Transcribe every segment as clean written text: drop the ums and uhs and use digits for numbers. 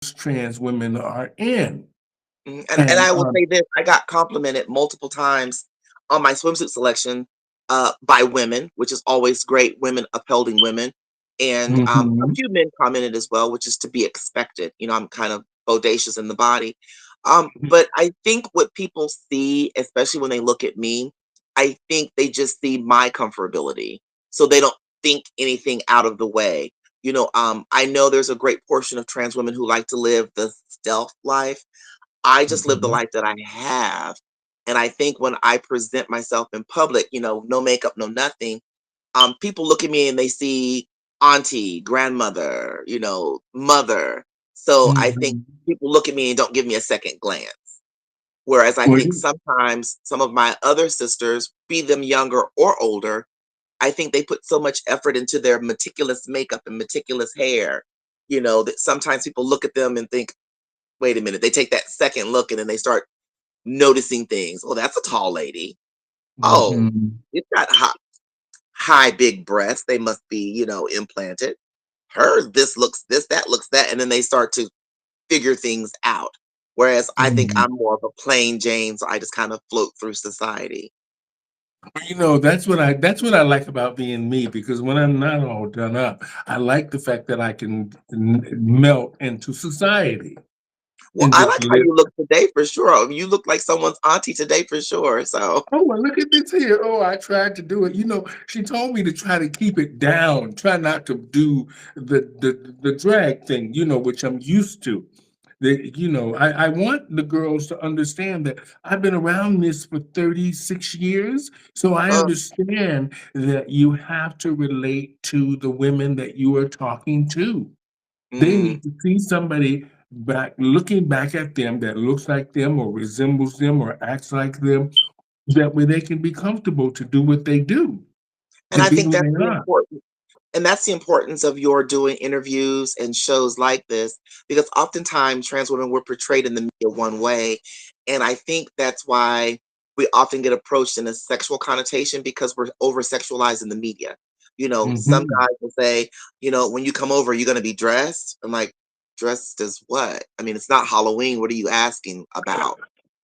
trans women are in. And And I will say this, I got complimented multiple times on my swimsuit selection, by women, which is always great, women upholding women, and, a mhm, few men commented as well, which is to be expected. I'm kind of bodacious in the body. But I think what people see, especially when they look at me, I think they just see my comfortability, so they don't think anything out of the way. I know there's a great portion of trans women who like to live the stealth life. I just live the mhm, life that I have. And I think when I present myself in public, no makeup, no nothing, people look at me and they see auntie, grandmother, mother. So I think mhm. people look at me and don't give me a second glance. Whereas I Well, think sometimes some of my other sisters, be them younger or older, I think they put so much effort into their meticulous makeup and meticulous hair, that sometimes people look at them and think, wait a minute, they take that second look and then they start noticing things. Oh, that's a tall lady. Oh, mhm. it's got high, big breasts. They must be, implanted. Her, this looks this, that looks that. And then they start to figure things out. Whereas I think Mhm. I'm more of a plain Jane, so I just kind of float through society. That's what I like about being me, because when I'm not all done up, I like the fact that I can melt into society Well, and I just like how live. you look today for sure. You look like someone's auntie today for sure. So, Oh, well, look at this here. Oh, I tried to do it. She told me to try to keep it down, try not to do the drag thing, which I'm used to. I want the girls to understand that I've been around this for 36 years. So I uh, understand that you have to relate to the women that you are talking to. They mm, need to see somebody looking back at them that looks like them or resembles them or acts like them. That way they can be comfortable to do what they do, and to I be think who that's they the are. important. And that's the importance of your doing interviews and shows like this, because oftentimes trans women were portrayed in the media one way. And I think that's why we often get approached in a sexual connotation because we're over sexualized in the media. Some Mhm, guys will say, when you come over, you're going to be dressed. I'm like, dressed as what? I mean, it's not Halloween. What are you asking about?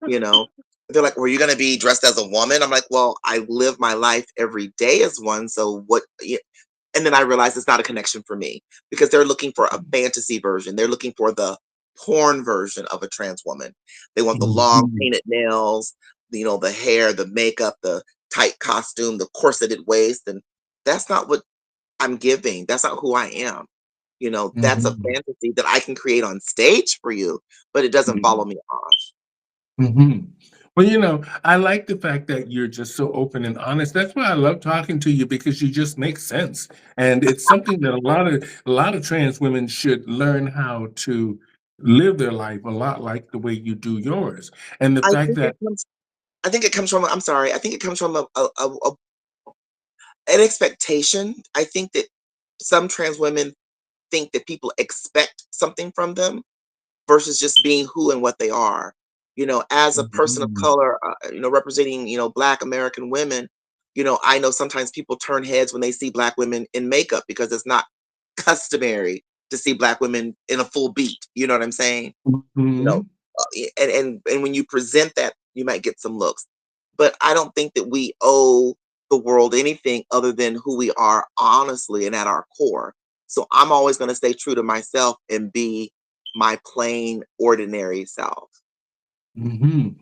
You know, they're like, were you going to be dressed as a woman? I'm like, well, I live my life every day as one. So what? And then I realized it's not a connection for me because they're looking for a fantasy version. They're looking for the porn version of a trans woman. They want the long mhm, painted nails, the hair, the makeup, the tight costume, the corseted waist. And that's not what I'm giving. That's not who I am. That's a mhm, fantasy that I can create on stage for you, but it doesn't follow mhm, me off. mhm. Well, I like the fact that you're just so open and honest. That's why I love talking to you, because you just make sense. And it's something that a lot of trans women should learn how to live their life a lot like the way you do yours. And the I fact think it that comes. I think it comes from. I'm sorry. I think it comes from an expectation. I think that some trans women think that people expect something from them versus just being who and what they are. As a person of Mhm, color, representing, Black American women, I know sometimes people turn heads when they see Black women in makeup because it's not customary to see Black women in a full beat. You know what I'm saying? You know, mhm. and when you present that, you might get some looks. But I don't think that we owe the world anything other than who we are honestly and at our core. So I'm always going to stay true to myself and be my plain ordinary self. Mhm.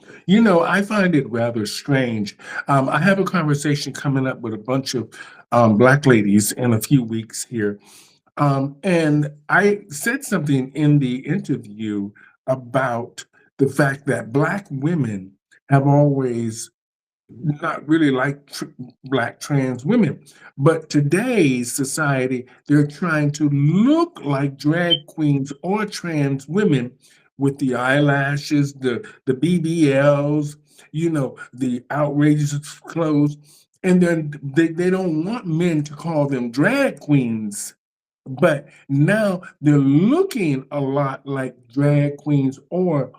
I find it rather strange. I have a conversation coming up with a bunch of Black ladies in a few weeks here. And I said something in the interview about the fact that Black women have always not really like Black trans women. But today's society, they're trying to look like drag queens or trans women with the eyelashes, the BBLs, the outrageous clothes. And then they don't want men to call them drag queens. But now they're looking a lot like drag queens or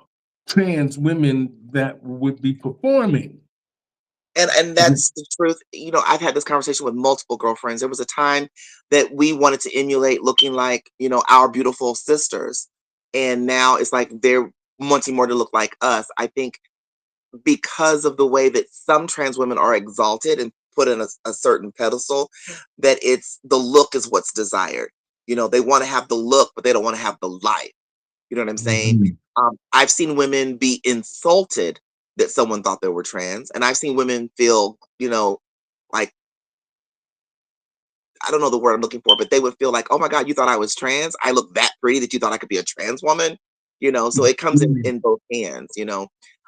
trans women that would be performing. And that's the truth. I've had this conversation with multiple girlfriends. There was a time that we wanted to emulate looking like, our beautiful sisters. and now it's like they're wanting more to look like us. I think because of the way that some trans women are exalted and put in a certain pedestal, that it's the look is what's desired. They want to have the look, but they don't want to have the life. You know what I'm saying? Mhm. I've seen women be insulted that someone thought they were trans, and I've seen women feel, like, I don't know the word I'm looking for, but they would feel like, oh my God, you thought I was trans? I look that pretty that you thought I could be a trans woman? So it comes Mhm. in both hands.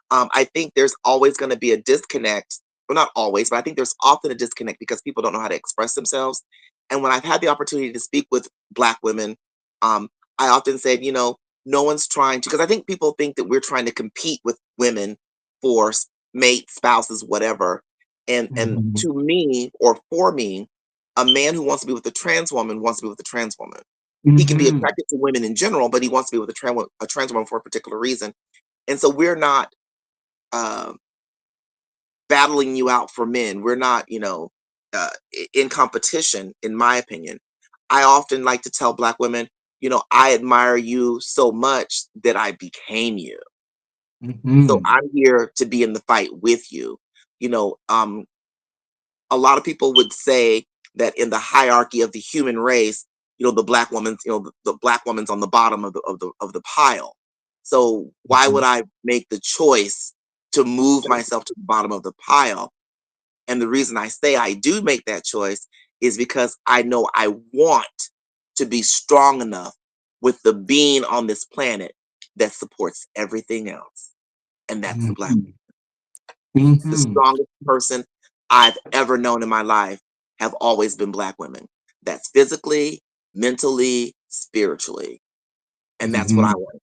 I think there's always going to be a disconnect. Well, not always, but I think there's often a disconnect because people don't know how to express themselves. And when I've had the opportunity to speak with Black women, um, I often said, no one's trying to, because I think people think that we're trying to compete with women for mates, spouses, whatever. And Mhm. to me, or for me, a man who wants to be with a trans woman wants to be with a trans woman. He can be Mhm. attracted to women in general, but he wants to be with a trans woman for a particular reason. And so we're not uh, battling you out for men. We're not, in competition, in my opinion. I often like to tell Black women, I admire you so much that I became you. So Mhm. I'm here to be in the fight with you. You know, um, a lot of people would say that in the hierarchy of the human race, the Black woman's, the Black woman's on the bottom of the pile. So why would Mhm. I make the choice to move myself to the bottom of the pile? And the reason I say I do make that choice is because I know I want to be strong enough with the being on this planet that supports everything else. And that's the Black. Mhm. The Mhm. strongest person I've ever known in my life have always been Black women. That's physically, mentally, spiritually. And that's what I Mhm. want.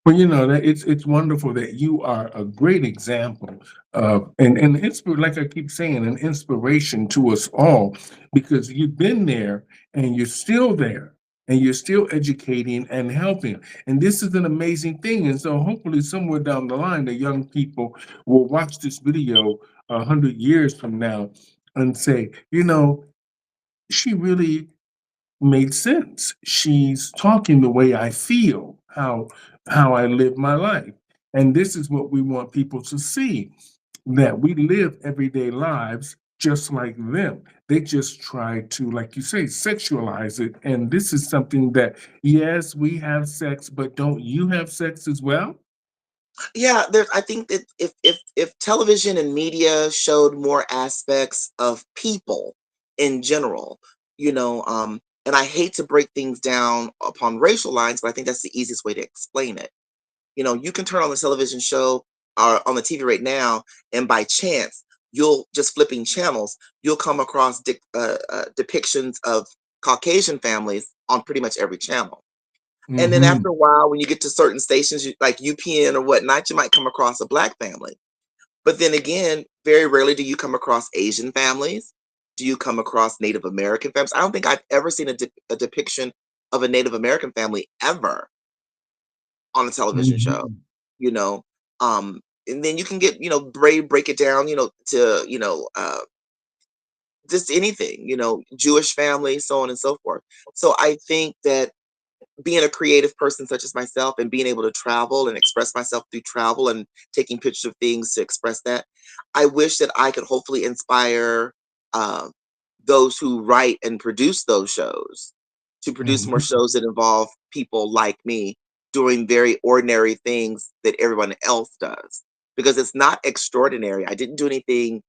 Well, that it's wonderful that you are a great example of and like I keep saying, an inspiration to us all because you've been there and you're still there and you're still educating and helping. And this is an amazing thing. And so hopefully somewhere down the line, the young people will watch this video 100 years from now and say, she really made sense. She's talking the way I feel, how I live my life. And this is what we want people to see, that we live everyday lives just like them. They just try to, like you say, sexualize it. And this is something that, yes, we have sex, but don't you have sex as well? Yeah, I think that if television and media showed more aspects of people in general, and I hate to break things down upon racial lines, but I think that's the easiest way to explain it. You can turn on the television show or on the TV right now, and by chance, you'll just flipping channels, you'll come across depictions of Caucasian families on pretty much every channel. And then after Hmm. a while, when you get to certain stations, like UPN or whatnot, you might come across a Black family. But then again, very rarely do you come across Asian families. Do you come across Native American families? I don't think I've ever seen a depiction of a Native American family ever on a television show. Hmm. you know and then you can get break it down to just anything, Jewish family, so on and so forth. So I think that being a creative person such as myself and being able to travel and express myself through travel and taking pictures of things to express that, I wish that I could hopefully inspire uh, those who write and produce those shows to produce more Hmm. shows that involve people like me doing very ordinary things that everyone else does, because it's not extraordinary. I didn't do anything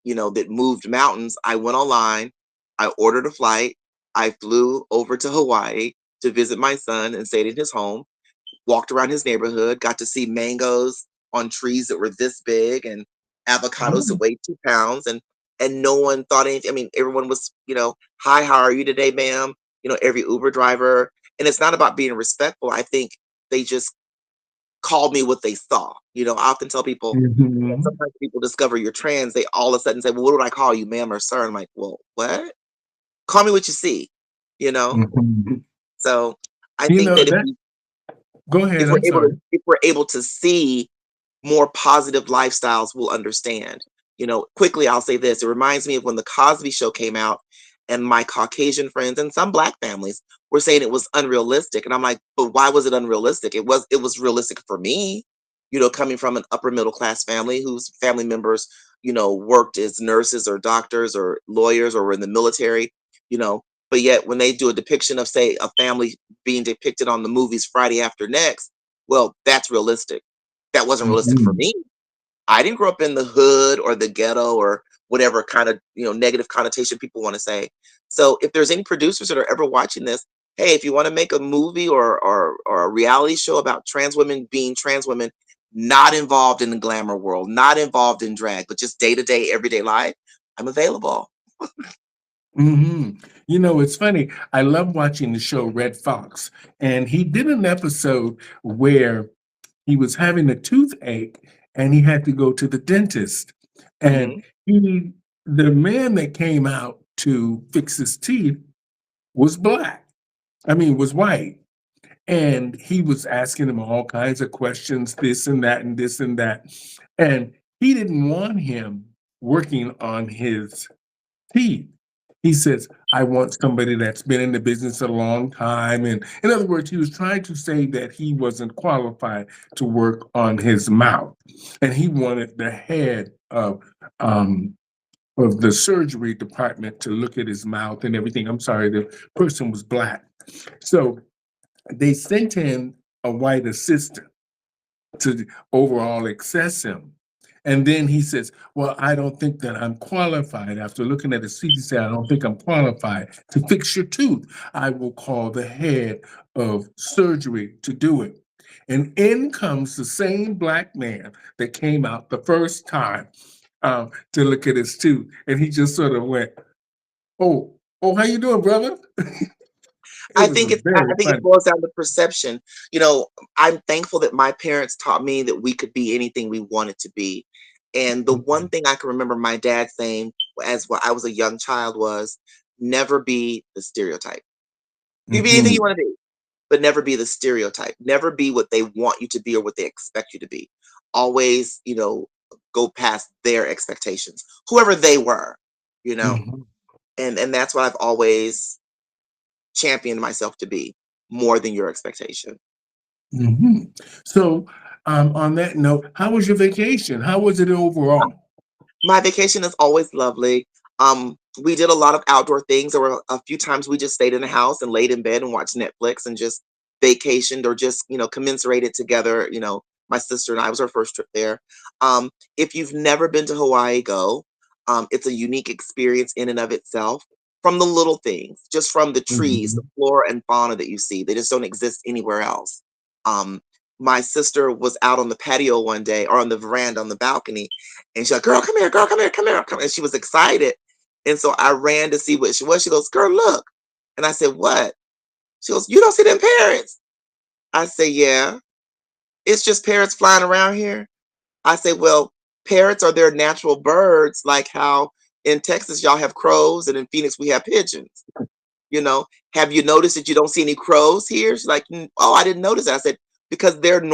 that moved mountains. I went online, I ordered a flight, I flew over to Hawaii to visit my son and stayed in his home, walked around his neighborhood, got to see mangoes on trees that were this big and avocados that weighed 2 pounds. And no one thought anything. I mean, everyone was, hi, how are you today, ma'am? Every Uber driver. And it's not about being respectful. I think they just called me what they saw. I often tell people, Hmm. sometimes people discover you're trans, they all of a sudden say, well, what do I call you, ma'am or sir? I'm like, well, what? Call me what you see, you know? Hmm. So I think that That, go ahead. if we're I'm able to sorry. if we're able to see more positive lifestyles, we'll understand. Quickly I'll say this. It reminds me of when the Cosby show came out, And my Caucasian friends and some Black families were saying it was unrealistic. And I'm like, but why was it unrealistic? It was realistic for me, coming from an upper middle class family whose family members, worked as nurses or doctors or lawyers or were in the military, you know. But yet when they do a depiction of, say, a family being depicted on the movies Friday After Next, well, that's realistic. That wasn't realistic for Mhm. me. I didn't grow up in the hood or the ghetto or whatever kind of, negative connotation people want to say. So if there's any producers that are ever watching this, hey, if you want to make a movie or a reality show about trans women being trans women, not involved in the glamour world, not involved in drag, but just day to day, everyday life, I'm available. Mhm. It's funny. I love watching the show Red Fox, and he did an episode where he was having a toothache and he had to go to the dentist. And Hmm. he, the man that came out to fix his teeth was black. I mean, was white. And he was asking him all kinds of questions, this and that, and this and that. And he didn't want him working on his teeth. He says, I want somebody that's been in the business a long time. And in other words, he was trying to say that he wasn't qualified to work on his mouth. And he wanted the head of the surgery department to look at his mouth and everything. I'm sorry, the person was black. So they sent in a white assistant to overall access him. And then he says, well, I don't think that I'm qualified. After looking at the CT, said, I don't think I'm qualified to fix your tooth. I will call the head of surgery to do it. And in comes the same black man that came out the first time to look at his tooth. And he just sort of went, oh, how you doing, brother? It I was think it's I very I think it funny. boils down to perception. I'm thankful that my parents taught me that we could be anything we wanted to be. And the one Mhm, thing I can remember my dad saying as I was a young child was never be the stereotype. You can be anything you mhm, want to be, but never be the stereotype. Never be what they want you to be or what they expect you to be. Always, go past their expectations, whoever they were, you know. mhm. And that's what I've always championed myself to be, more than your expectation. Mhm. So, on that note, how was your vacation? How was it overall? My vacation is always lovely. We did a lot of outdoor things. There were a few times we just stayed in the house and laid in bed and watched Netflix and just vacationed or just, commiserated together. My sister and I, it was our first trip there. If you've never been to Hawaii, go. It's a unique experience in and of itself. From the little things, just from the trees, the Mhm, flora and fauna that you see, they just don't exist anywhere else. Um, my sister was out on the patio one day or on the veranda on the balcony, and she's like, "Girl, come here, girl, come here, come here, come." And she was excited. And so I ran to see what she was. She goes, "Girl, look." And I said, "What?" She goes, "You don't see them parrots." I say, "Yeah, it's just parrots flying around here." I say, "Well, parrots are their natural birds, like how in Texas y'all have crows and in Phoenix we have pigeons. You know, have you noticed that you don't see any crows here?" She's like, "Oh, I didn't notice that." I said, "Because they're normal